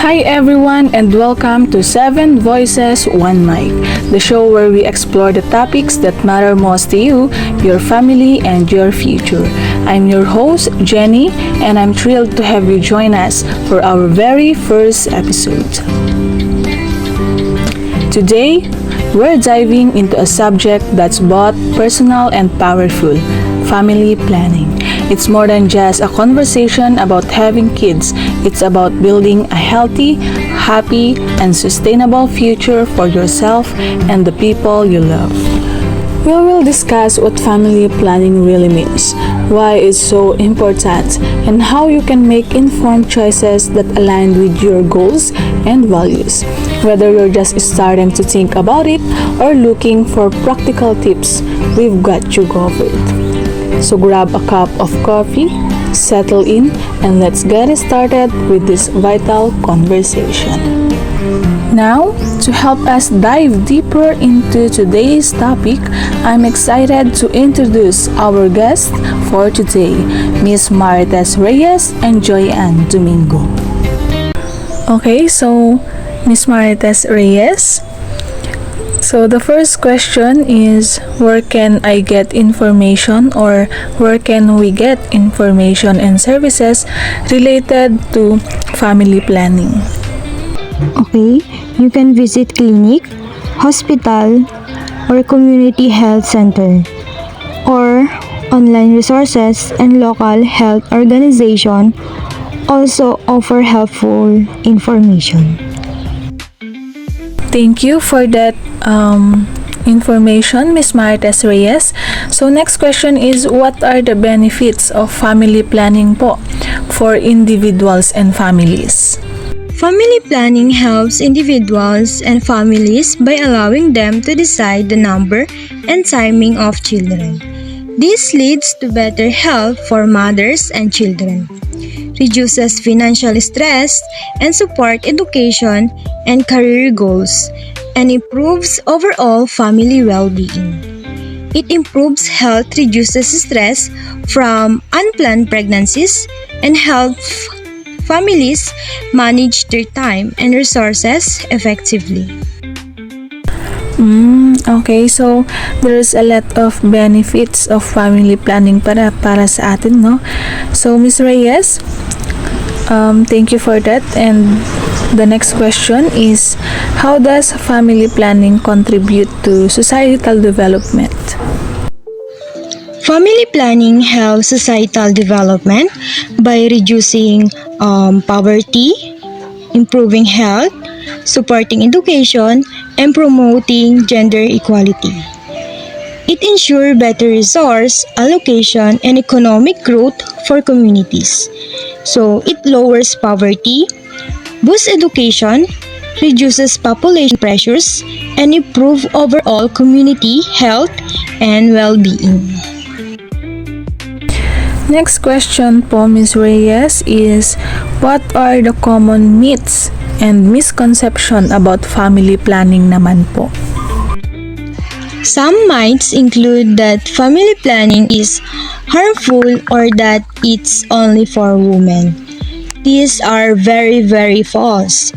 Hi everyone and welcome to 7 Voices, 1 Mic, the show where we explore the topics that matter most to you, your family, and your future. I'm your host, Jenny, and I'm thrilled to have you join us for our very first episode. Today, we're diving into a subject that's both personal and powerful: family planning. It's more than just a conversation about having kids. It's about building a healthy, happy, and sustainable future for yourself and the people you love. We will discuss what family planning really means, why it's so important, and how you can make informed choices that align with your goals and values. Whether you're just starting to think about it or looking for practical tips, we've got you covered. So grab a cup of coffee, settle in, and let's get started with this vital conversation. Now, to help us dive deeper into today's topic, I'm excited to introduce our guest for today, Miss Marites Reyes and Joyanne Domingo. Okay, so Miss Marites Reyes, so the first question is, where can I get information or where can we get information and services related to family planning? Okay, you can visit clinic, hospital, or community health center, or online resources and local health organization also offer helpful information. Thank you for that information, Ms. Marites Reyes. So next question is, what are the benefits of family planning po for individuals and families? Family planning helps individuals and families by allowing them to decide the number and timing of children. This leads to better health for mothers and children, reduces financial stress, and support education and career goals, and improves overall family well-being. It improves health, reduces stress from unplanned pregnancies, and helps families manage their time and resources effectively. Okay, so there's a lot of benefits of family planning para sa atin, no? So Ms. Reyes, thank you for that. And the next question is, how does family planning contribute to societal development? Family planning helps societal development by reducing poverty, improving health, supporting education, and promoting gender equality. It ensures better resource allocation and economic growth for communities. So it lowers poverty, boosts education, reduces population pressures, and improves overall community health and well-being. Next question po, Ms. Reyes, is, what are the common myths and misconception about family planning naman po? Some myths include that family planning is harmful or that it's only for women. These are very false.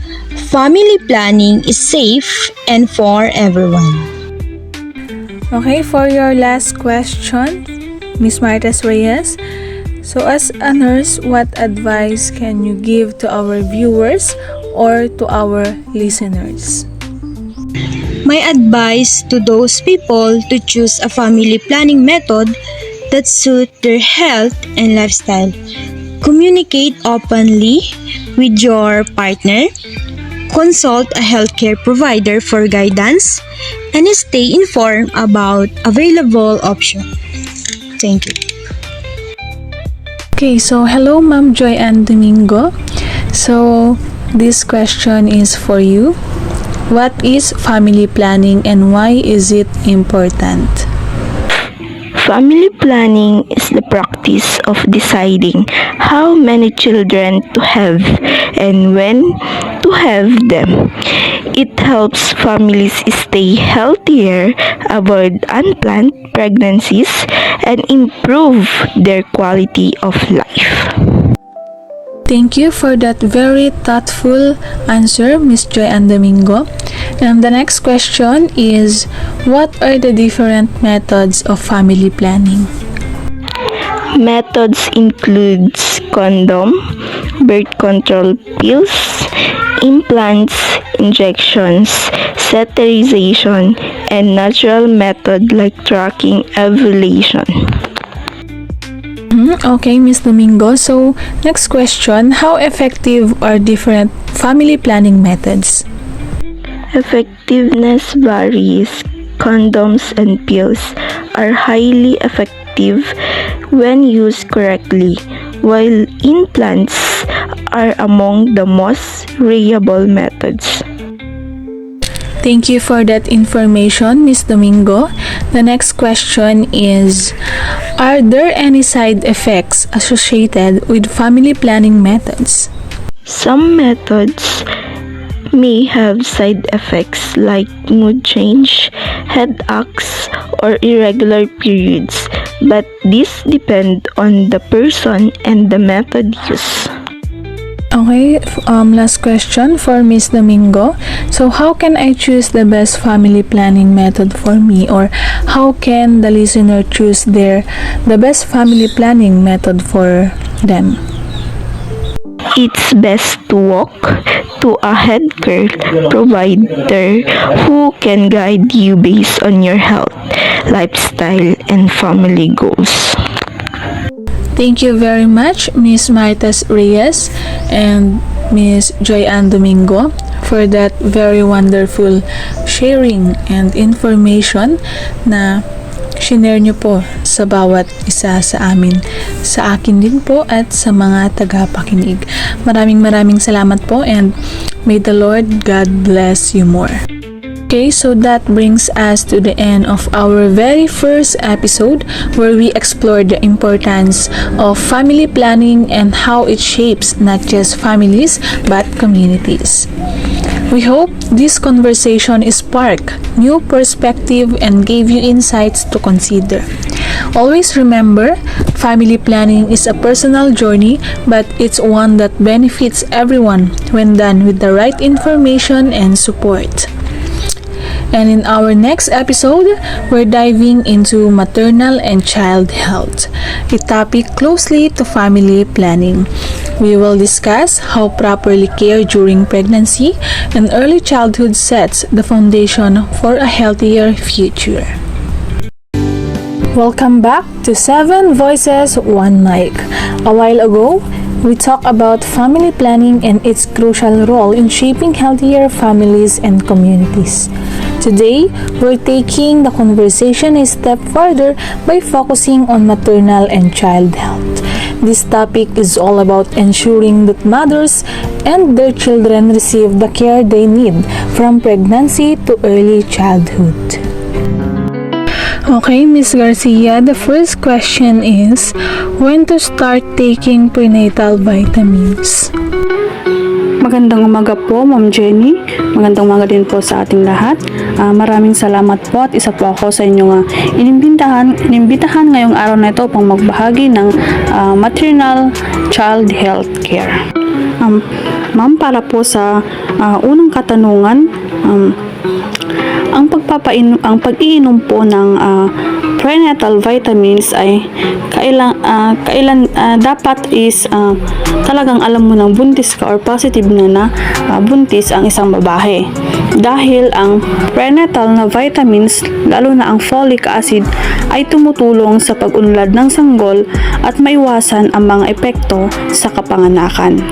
Family planning is safe and for everyone. Okay, for your last question, Ms. Marites Reyes, so as a nurse, what advice can you give to our viewers or to our listeners? My advice to those people to choose a family planning method that suit their health and lifestyle. Communicate openly with your partner, consult a healthcare provider for guidance, and stay informed about available options. Thank you. Okay, so hello Ma'am Joyanne Domingo. So this question is for you. What is family planning and why is it important? Family planning is the practice of deciding how many children to have and when to have them. It helps families stay healthier, avoid unplanned pregnancies, and improve their quality of life. Thank you for that very thoughtful answer, Miss Joy and Domingo. And the next question is, what are the different methods of family planning? Methods includes condom, birth control pills, implants, injections, sterilization, and natural method like tracking ovulation. Okay, Miss Domingo. So, next question, how effective are different family planning methods? Effectiveness varies. Condoms and pills are highly effective when used correctly, while implants are among the most reliable methods. Thank you for that information, Miss Domingo. The next question is, are there any side effects associated with family planning methods? Some methods may have side effects like mood change, headaches, or irregular periods, but these depend on the person and the method used. Okay, last question for Miss Domingo. So, how can I choose the best family planning method for me, or how can the listener choose the best family planning method for them? It's best to walk to a healthcare provider who can guide you based on your health, lifestyle, and family goals. Thank you very much, Miss Maritas Reyes and Miss Joyanne Domingo, for that very wonderful sharing and information na shinare nyo po sa bawat isa sa amin, sa akin din po at sa mga tagapakinig. Maraming salamat po, and may the Lord God bless you more. Okay, so that brings us to the end of our very first episode, where we explored the importance of family planning and how it shapes not just families but communities. We hope this conversation sparked new perspective and gave you insights to consider. Always remember, family planning is a personal journey, but it's one that benefits everyone when done with the right information and support. And in our next episode, we're diving into maternal and child health, a topic closely to family planning. We will discuss how properly care during pregnancy and early childhood sets the foundation for a healthier future. Welcome back to 7 Voices, 1 Mic. A while ago, we talked about family planning and its crucial role in shaping healthier families and communities. Today, we're taking the conversation a step further by focusing on maternal and child health. This topic is all about ensuring that mothers and their children receive the care they need from pregnancy to early childhood. Okay, Ms. Garcia, the first question is, when to start taking prenatal vitamins? Magandang umaga po, Ma'am Jenny. Magandang umaga din po sa ating lahat. Maraming salamat po at isa po ako sa inyong inimbitahan ngayong araw na ito upang magbahagi ng maternal child health care. Ma'am, para po sa unang katanungan, ang pag-iinom po ng prenatal vitamins ay dapat is talagang alam mo ng buntis ka or positive na buntis ang isang babae. Dahil ang prenatal na vitamins, lalo na ang folic acid, ay tumutulong sa pag-unlad ng sanggol at maiwasan ang mga epekto sa kapanganakan.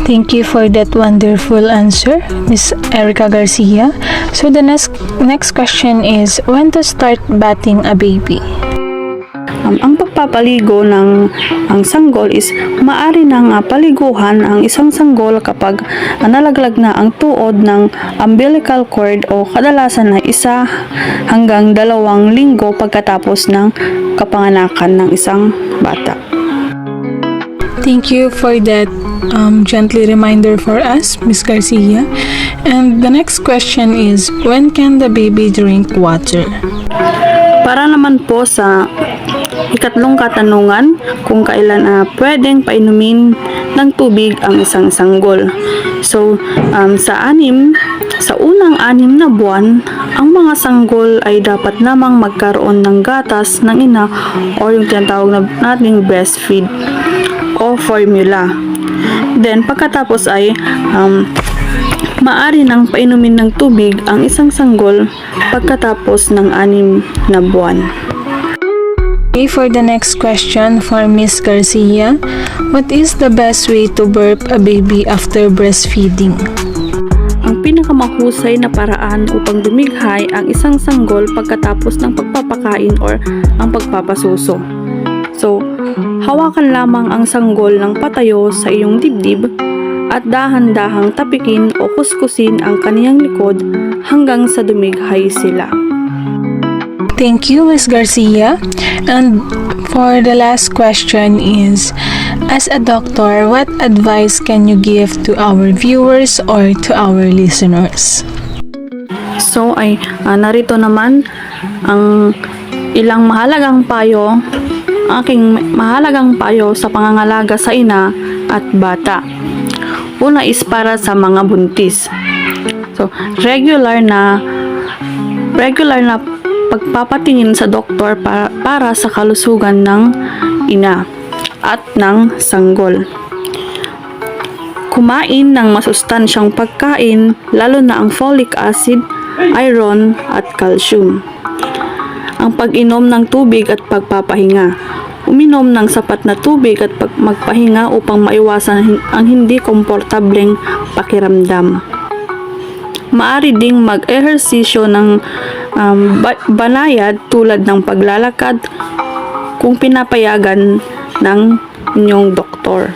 Thank you for that wonderful answer, Ms. Erica Garcia. So the next question is, when to start bathing a baby? Ang pagpapaligo ng sanggol is maaari nang paliguhan ang isang sanggol kapag nalaglag na ang tuod ng umbilical cord o kadalasan na 1 hanggang 2 linggo pagkatapos ng kapanganakan ng isang bata. Thank you for that gently reminder for us, Ms. Garcia. And the next question is, when can the baby drink water? Para naman po sa Ikatlong katanungan, kung kailan pwedeng painumin ng tubig ang isang sanggol. So, sa unang 6 na buwan, ang mga sanggol ay dapat namang magkaroon ng gatas ng ina o yung tinatawag nating breastfeed o formula. Then, pagkatapos ay maaari nang painumin ng tubig ang isang sanggol pagkatapos ng 6 na buwan. Okay, for the next question for Miss Garcia, what is the best way to burp a baby after breastfeeding? Ang pinakamahusay na paraan upang dumighay ang isang sanggol pagkatapos ng pagpapakain or ang pagpapasuso. So, hawakan lamang ang sanggol ng patayo sa iyong dibdib at dahan-dahang tapikin o kuskusin ang kaniyang likod hanggang sa dumighay sila. Thank you, Ms. Garcia. And for the last question is, as a doctor, what advice can you give to our viewers or to our listeners? So narito naman ang ilang mahalagang payo, aking mahalagang payo sa pangangalaga sa ina at bata. Una is para sa mga buntis. So, regular na pagpapatingin sa doktor para sa kalusugan ng ina at ng sanggol. Kumain ng masustansyang pagkain, lalo na ang folic acid, iron at calcium. Ang pag-inom ng tubig at pagpapahinga. Uminom ng sapat na tubig at magpahinga upang maiwasan ang hindi komportableng pakiramdam. Maaari ding mag-ehersisyo ng banayad tulad ng paglalakad kung pinapayagan ng inyong doktor.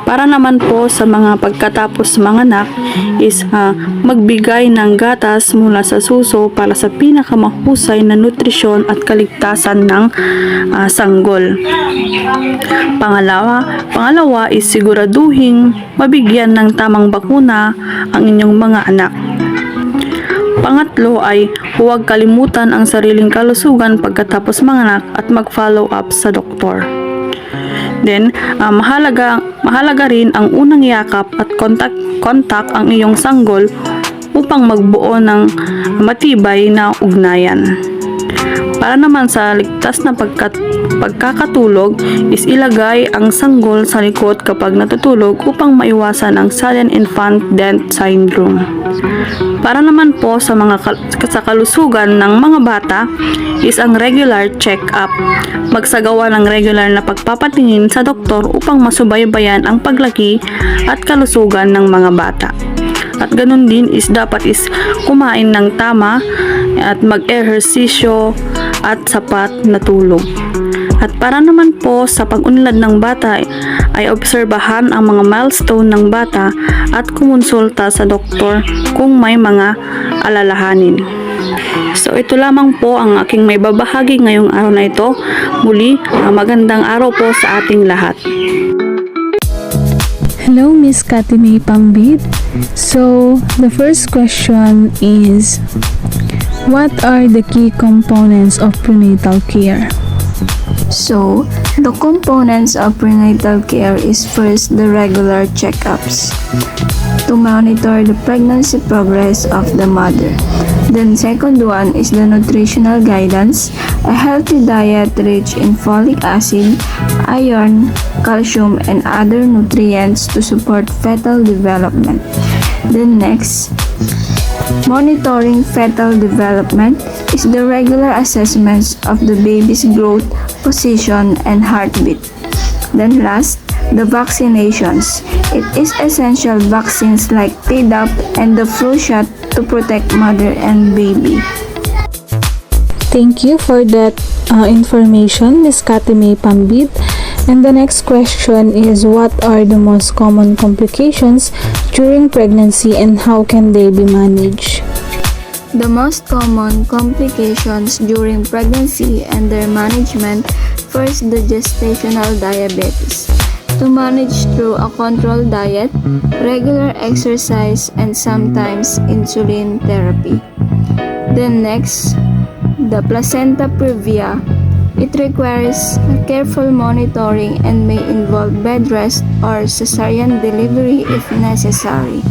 Para naman po sa mga pagkatapos manganak is magbigay ng gatas mula sa suso para sa pinakamahusay na nutrisyon at kaligtasan ng sanggol. Pangalawa is siguraduhin mabigyan ng tamang bakuna ang inyong mga anak. Pangatlo ay huwag kalimutan ang sariling kalusugan pagkatapos manganak at mag-follow up sa doktor. Then, mahalaga rin ang unang yakap at kontak ang iyong sanggol upang magbuo ng matibay na ugnayan. Para naman sa ligtas na pagkakatulog is ilagay ang sanggol sa likod kapag natutulog upang maiwasan ang sudden infant death syndrome. Para naman po sa kalusugan ng mga bata is ang regular check-up. Magsagawa ng regular na pagpapatingin sa doktor upang masubaybayan ang paglaki at kalusugan ng mga bata. At ganun din is dapat is kumain ng tama at mag-ehersisyo at sapat na tulog. At para naman po sa pag-unlad ng bata ay obserbahan ang mga milestone ng bata at kumonsulta sa doktor kung may mga alalahanin. So ito lamang po ang aking may babahagi ngayong araw na ito. Muli, magandang araw po sa ating lahat. Hello, Miss May Pambid. So, the first question is, what are the key components of prenatal care? So, the components of prenatal care is first the regular checkups to monitor the pregnancy progress of the mother. Then second one is the nutritional guidance, a healthy diet rich in folic acid, iron, calcium, and other nutrients to support fetal development. Then next, monitoring fetal development is the regular assessments of the baby's growth, position, and heartbeat. Then last, the vaccinations. It is essential vaccines like Tdap and the flu shot to protect mother and baby. Thank you for that information, Ms. May Pambid. And the next question is, what are the most common complications during pregnancy and how can they be managed? The most common complications during pregnancy and their management, first the gestational diabetes. To manage through a controlled diet, regular exercise, and sometimes insulin therapy. Then next, the placenta previa It requires careful monitoring and may involve bed rest or cesarean delivery if necessary.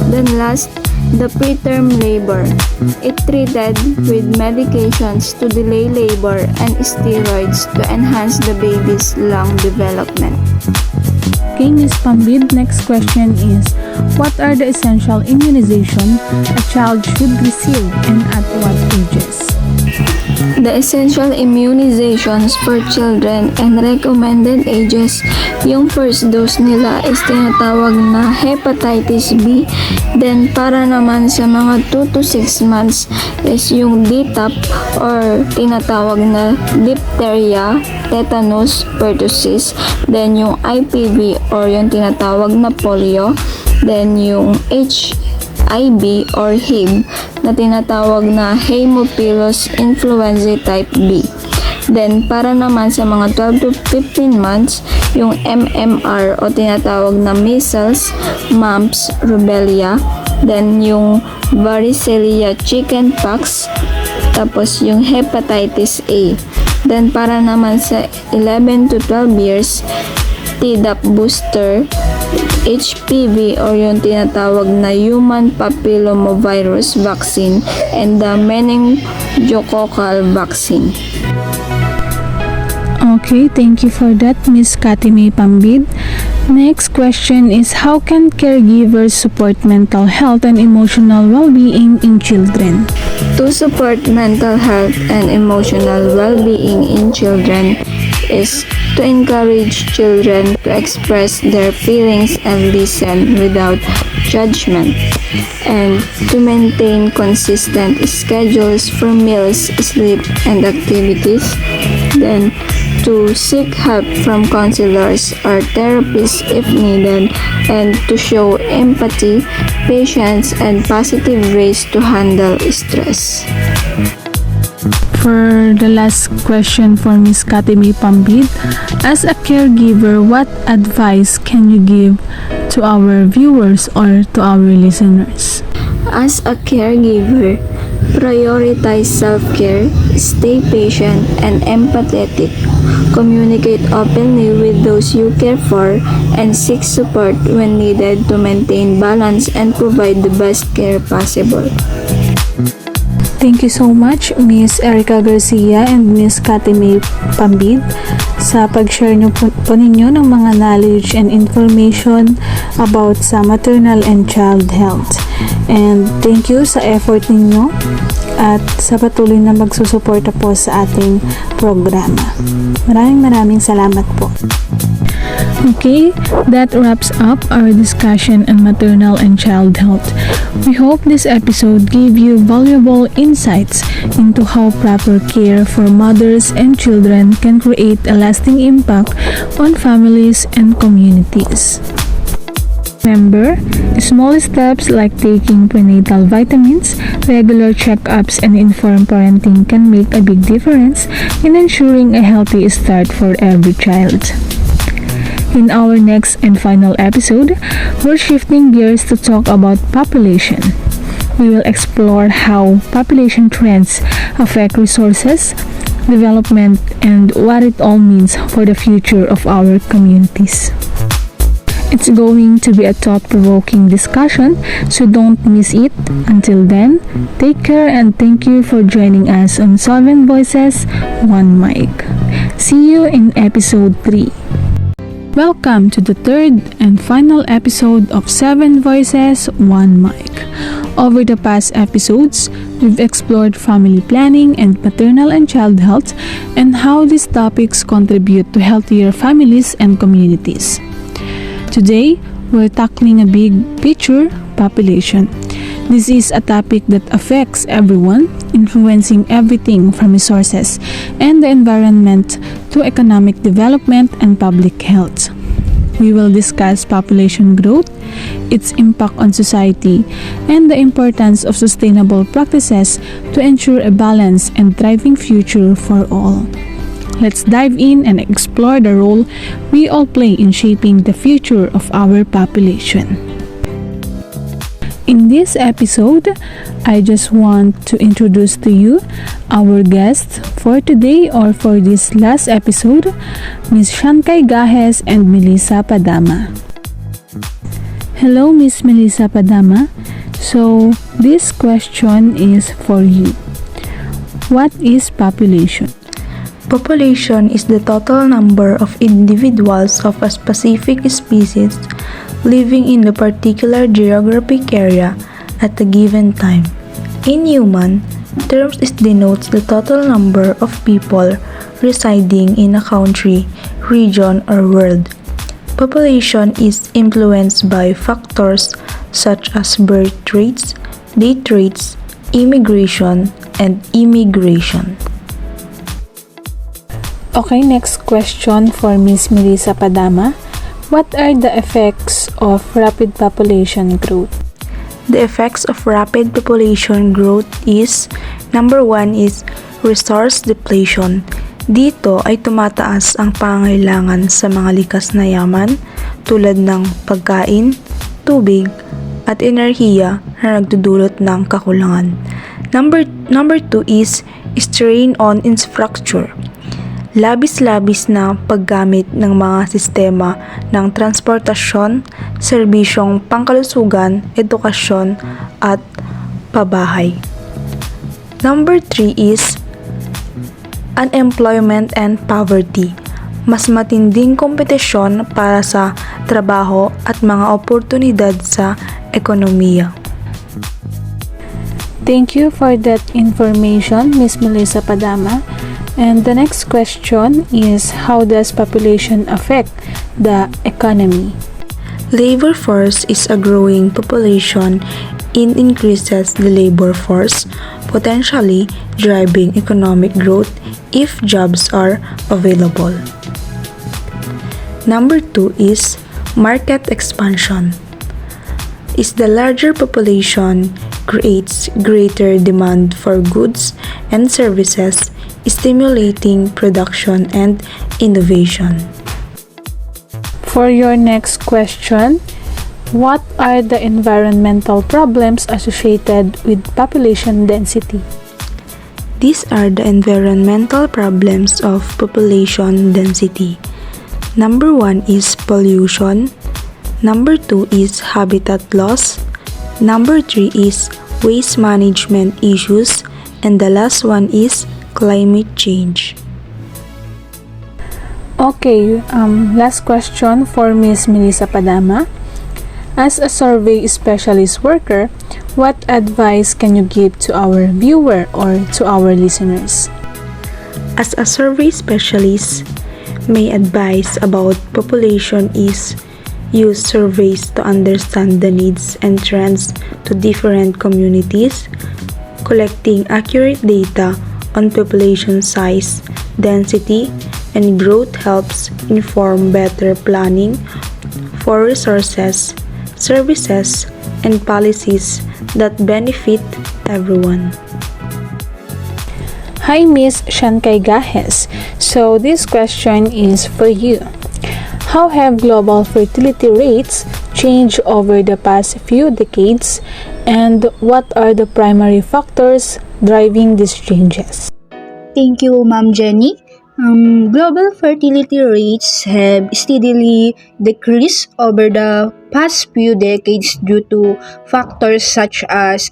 Then last, the preterm labor. It treated with medications to delay labor and steroids to enhance the baby's lung development. Okay, Ms. Pambid, next question is, what are the essential immunization a child should receive and at what ages? The essential immunizations for children and recommended ages, yung first dose nila is tinatawag na hepatitis B. Then para naman sa mga 2 to 6 months is yung DTaP or tinatawag na diphtheria, tetanus, pertussis. Then yung IPV or yung tinatawag na polio. Then yung HIV or HIV na tinatawag na Haemophilus influenzae type B. Then, para naman sa mga 12 to 15 months, yung MMR o tinatawag na measles, mumps, rubella. Then, yung varicella chickenpox. Tapos, yung hepatitis A. Then, para naman sa 11 to 12 years, Tdap booster, HPV or yung tinatawag na human papillomavirus vaccine and the meningococcal vaccine. Okay, thank you for that, Ms. Katime Pambid. Next question is, how can caregivers support mental health and emotional well-being in children? To support mental health and emotional well-being in children is to encourage children to express their feelings and listen without judgment, and to maintain consistent schedules for meals, sleep, and activities. Then, to seek help from counselors or therapists if needed, and to show empathy, patience, and positive ways to handle stress. For the last question for Ms. Katime Pambid, as a caregiver, what advice can you give to our viewers or to our listeners? As a caregiver, prioritize self-care, stay patient and empathetic, communicate openly with those you care for, and seek support when needed to maintain balance and provide the best care possible. Thank you so much, Ms. Erica Garcia and Ms. Katime Pambid, sa pag-share nyo po ninyo ng mga knowledge and information about sa maternal and child health. And thank you sa effort ninyo at sa patuloy na magsusuporta po sa ating programa. Maraming salamat po. Okay, that wraps up our discussion on maternal and child health. We hope this episode gave you valuable insights into how proper care for mothers and children can create a lasting impact on families and communities. Remember, small steps like taking prenatal vitamins, regular checkups, and informed parenting can make a big difference in ensuring a healthy start for every child. In our next and final episode, we're shifting gears to talk about population. We will explore how population trends affect resources, development, and what it all means for the future of our communities. It's going to be a thought-provoking discussion, so don't miss it. Until then, take care and thank you for joining us on 7 Voices, 1 Mic. See you in episode 3. Welcome to the third and final episode of 7 Voices, 1 Mic. Over the past episodes, we've explored family planning and maternal and child health and how these topics contribute to healthier families and communities. Today, we're tackling a big picture, population. This is a topic that affects everyone, influencing everything from resources and the environment to economic development and public health. We will discuss population growth, its impact on society, and the importance of sustainable practices to ensure a balanced and thriving future for all. Let's dive in and explore the role we all play in shaping the future of our population. In this episode, I just want to introduce to you our guests for today or for this last episode, Miss Shankay Gajes and Melissa Padama. Hello, Miss Melissa Padama. So, this question is for you. What is population? Population is the total number of individuals of a specific species living in a particular geographic area at a given time. In human terms, it denotes the total number of people residing in a country, region, or world. Population is influenced by factors such as birth rates, death rates, immigration, and immigration. Okay, next question for Miss Melissa Padama. What are the effects of rapid population growth? The effects of rapid population growth is, number 1 is resource depletion. Dito ay tumataas ang pangangailangan sa mga likas na yaman tulad ng pagkain, tubig, at enerhiya na nagdudulot ng kakulangan. Number 2 is strain on infrastructure. Labis-labis na paggamit ng mga sistema ng transportasyon, serbisyong pangkalusugan, edukasyon, at pabahay. Number 3 is unemployment and poverty. Mas matinding kompetisyon para sa trabaho at mga oportunidad sa ekonomiya. Thank you for that information, Miss Melissa Padama. And the next question is, how does population affect the economy? Labor force is a growing population. It increases the labor force, potentially driving economic growth if jobs are available. Number 2 is market expansion. Is the larger population creates greater demand for goods and services, stimulating production and innovation. For your next question, what are the environmental problems associated with population density? These are the environmental problems of population density. Number 1 is pollution. Number 2 is habitat loss. Number 3 is waste management issues. And the last one is climate change. Okay, last question for Miss Melissa Padama. As a survey specialist worker, what advice can you give to our viewer or to our listeners? As a survey specialist, my advice about population is use surveys to understand the needs and trends to different communities. Collecting accurate data on population size, density, and growth helps inform better planning for resources, services, and policies that benefit everyone. Hi, Miss Shankay Gajes. So this question is for you. How have global fertility rates changed over the past few decades, and what are the primary factors driving these changes? Thank you, Ma'am Jenny. Global fertility rates have steadily decreased over the past few decades due to factors such as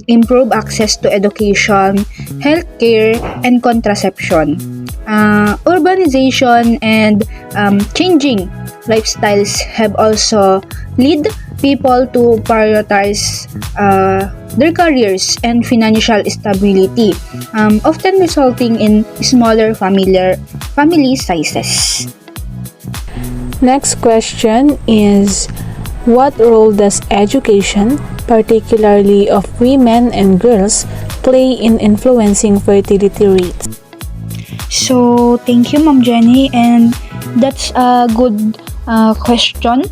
improved access to education, healthcare, and contraception. Urbanization and changing lifestyles have also led people to prioritize their careers and financial stability, often resulting in smaller family sizes. Next question is, what role does education, particularly of women and girls, play in influencing fertility rates? So, thank you, Ma'am Jenny, and that's a good question.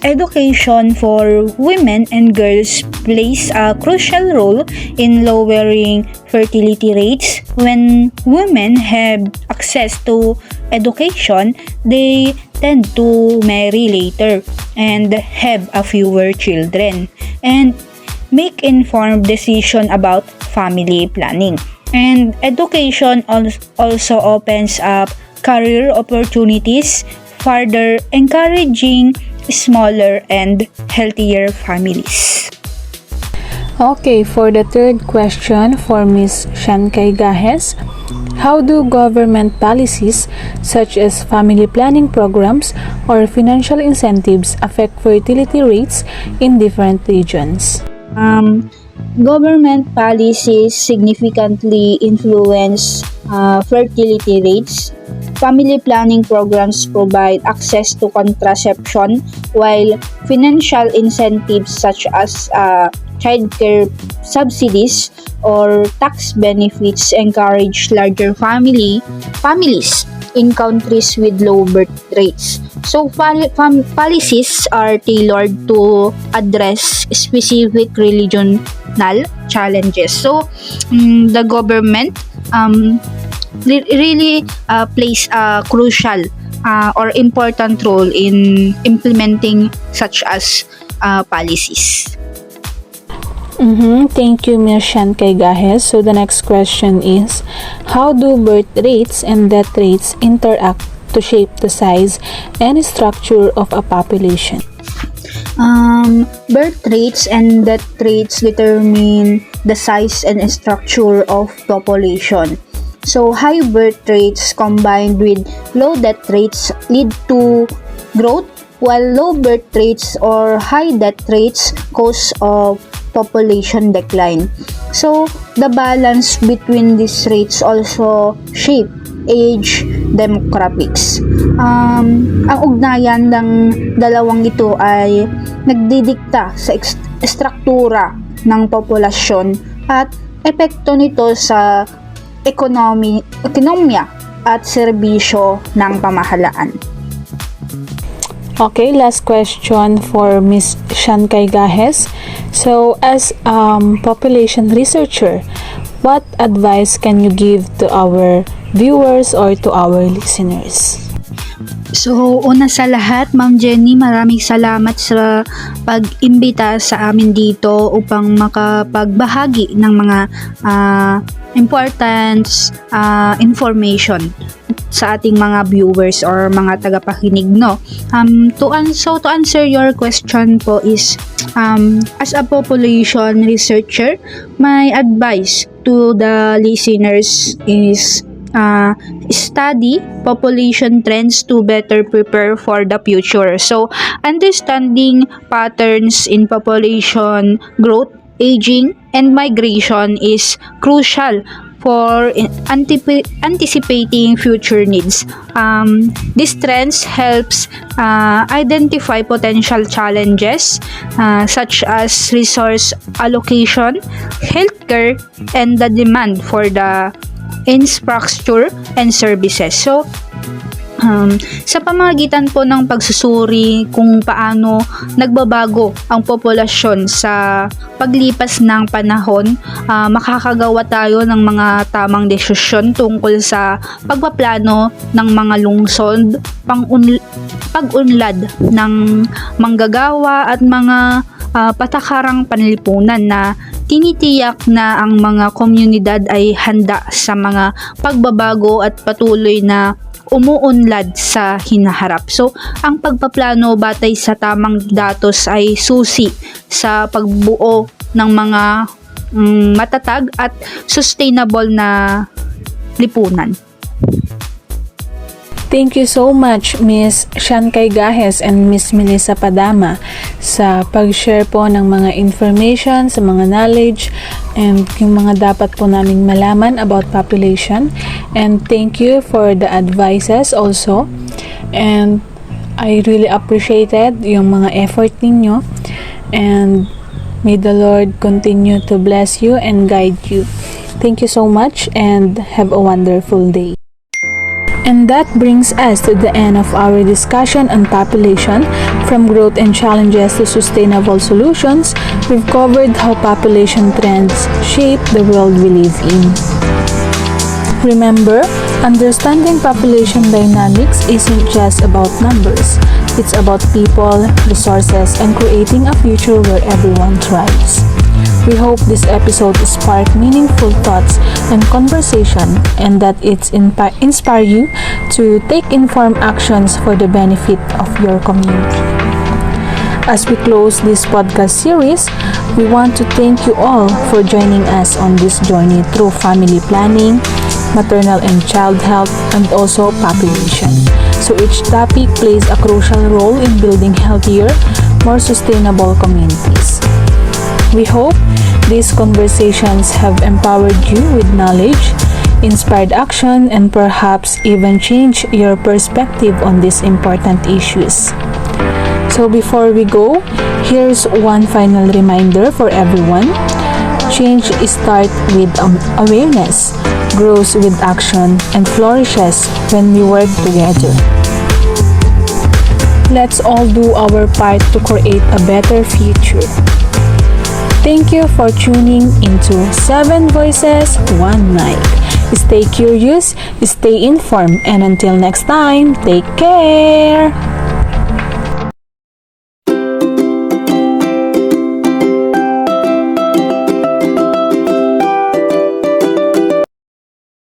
Education for women and girls plays a crucial role in lowering fertility rates. When women have access to education, they tend to marry later, and have a fewer children, and make informed decision about family planning. And education also opens up career opportunities, further encouraging smaller and healthier families. Okay, for the third question for Ms. Shankay Gajes, how do government policies such as family planning programs or financial incentives affect fertility rates in different regions? Government policies significantly influence fertility rates. Family planning programs provide access to contraception, while financial incentives such as childcare subsidies or tax benefits encourage larger families in countries with low birth rates. So policies are tailored to address specific regional challenges. So the government really plays a crucial or important role in implementing such as policies. Thank you, Ms. Shankay Gajes. So the next question is, how do birth rates and death rates interact to shape the size and structure of a population? Birth rates and death rates determine the size and structure of population. So high birth rates combined with low death rates lead to growth, while low birth rates or high death rates cause of population decline. So the balance between these rates also shape age demographics. Ang ugnayan ng dalawang ito ay nagdidikta sa struktura ng populasyon at epekto nito sa ekonomiya at serbisyo ng pamahalaan. Okay, last question for Ms. Shankay Gajes. So, as population researcher, what advice can you give to our viewers or to our listeners? So, una sa lahat, Ma'am Jenny, maraming salamat sa pag-imbita sa amin dito upang makapagbahagi ng mga important information sa ating mga viewers or mga tagapakinig, no? To answer your question po is, as a population researcher, my advice to the listeners is study population trends to better prepare for the future. So, understanding patterns in population growth, aging, and migration is crucial for anticipating future needs. These trends helps identify potential challenges such as resource allocation, healthcare, and the demand for the infrastructure and services. So, sa pamamagitan po ng pagsusuri kung paano nagbabago ang populasyon sa paglipas ng panahon, makakagawa tayo ng mga tamang desisyon tungkol sa pagpaplano ng mga lungsod, pag-unlad ng manggagawa at mga patakarang panlipunan na tinitiyak na ang mga komunidad ay handa sa mga pagbabago at patuloy na umuunlad sa hinaharap. So, ang pagpaplano batay sa tamang datos ay susi sa pagbuo ng mga matatag at sustainable na lipunan. Thank you so much, Ms. Shankay Gajes and Ms. Melissa Padama sa pag-share po ng mga information, sa mga knowledge, and yung mga dapat po naming malaman about population. And thank you for the advices also. And I really appreciated yung mga effort ninyo. And may the Lord continue to bless you and guide you. Thank you so much and have a wonderful day. And that brings us to the end of our discussion on population. From growth and challenges to sustainable solutions, we've covered how population trends shape the world we live in. Remember, understanding population dynamics isn't just about numbers. It's about people, resources, and creating a future where everyone thrives. We hope this episode sparked meaningful thoughts and conversation, and that it's inspire you to take informed actions for the benefit of your community. As we close this podcast series, we want to thank you all for joining us on this journey through family planning, maternal and child health, and also population. So each topic plays a crucial role in building healthier, more sustainable communities. We hope these conversations have empowered you with knowledge, inspired action, and perhaps even changed your perspective on these important issues. So before we go, here's one final reminder for everyone. Change starts with awareness, grows with action, and flourishes when we work together. Let's all do our part to create a better future. Thank you for tuning into 7 Voices, 1 Mic. Stay curious, stay informed, and until next time, take care!